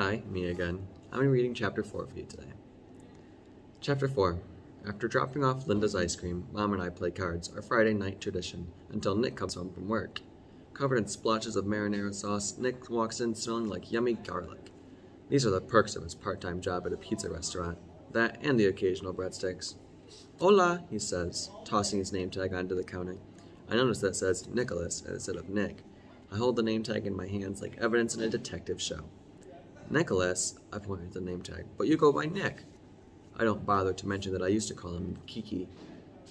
Hi, me again. I'm reading Chapter 4 for you today. Chapter 4. After dropping off Linda's ice cream, Mom and I play cards, our Friday night tradition, until Nick comes home from work. Covered in splotches of marinara sauce, Nick walks in smelling like yummy garlic. These are the perks of his part-time job at a pizza restaurant. That and the occasional breadsticks. Hola, he says, tossing his name tag onto the counter. I notice that it says Nicholas instead of Nick. I hold the name tag in my hands like evidence in a detective show. Nicholas, I pointed to the name tag, but you go by Nick. I don't bother to mention that I used to call him Kiki.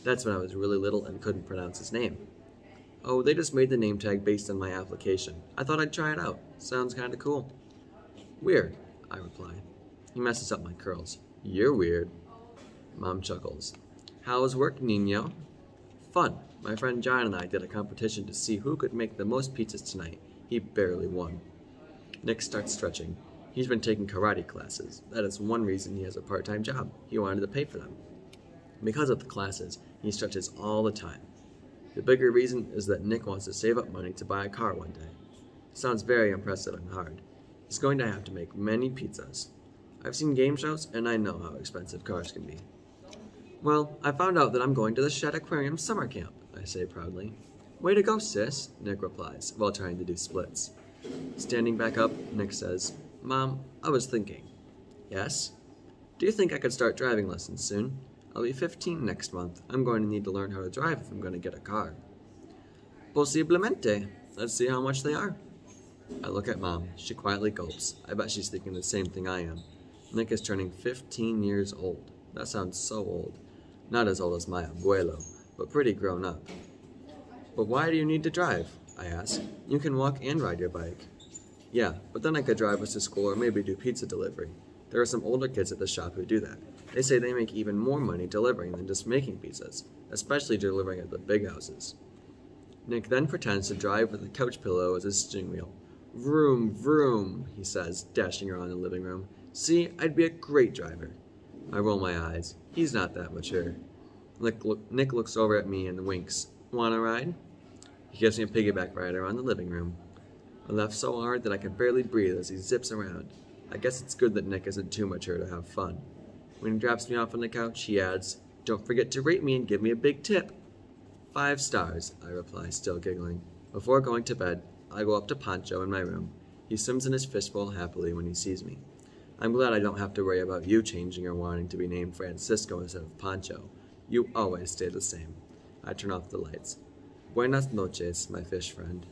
That's when I was really little and couldn't pronounce his name. Oh, they just made the name tag based on my application. I thought I'd try it out. Sounds kinda cool. Weird, I reply. He messes up my curls. You're weird. Mom chuckles. How's work, Nino? Fun. My friend John and I did a competition to see who could make the most pizzas tonight. He barely won. Nick starts stretching. He's been taking karate classes. That is one reason he has a part-time job. He wanted to pay for them. Because of the classes, he stretches all the time. The bigger reason is that Nick wants to save up money to buy a car one day. It sounds very impressive and hard. He's going to have to make many pizzas. I've seen game shows, and I know how expensive cars can be. Well, I found out that I'm going to the Shed Aquarium summer camp, I say proudly. Way to go, sis, Nick replies, while trying to do splits. Standing back up, Nick says, Mom, I was thinking. Yes? Do you think I could start driving lessons soon? I'll be 15 next month. I'm going to need to learn how to drive if I'm going to get a car. Posiblemente. Let's see how much they are. I look at Mom. She quietly gulps. I bet she's thinking the same thing I am. Nick is turning 15 years old. That sounds so old. Not as old as my abuelo, but pretty grown up. But why do you need to drive? I ask. You can walk and ride your bike. Yeah, but then I could drive us to school or maybe do pizza delivery. There are some older kids at the shop who do that. They say they make even more money delivering than just making pizzas, especially delivering at the big houses. Nick then pretends to drive with a couch pillow as his steering wheel. Vroom, vroom, he says, dashing around the living room. See, I'd be a great driver. I roll my eyes. He's not that mature. Nick looks over at me and winks. Want a ride? He gives me a piggyback ride around the living room. I laugh so hard that I can barely breathe as he zips around. I guess it's good that Nick isn't too mature to have fun. When he drops me off on the couch, he adds, Don't forget to rate me and give me a big tip. 5 stars, I reply, still giggling. Before going to bed, I go up to Pancho in my room. He swims in his fishbowl happily when he sees me. I'm glad I don't have to worry about you changing or wanting to be named Francisco instead of Pancho. You always stay the same. I turn off the lights. Buenas noches, my fish friend.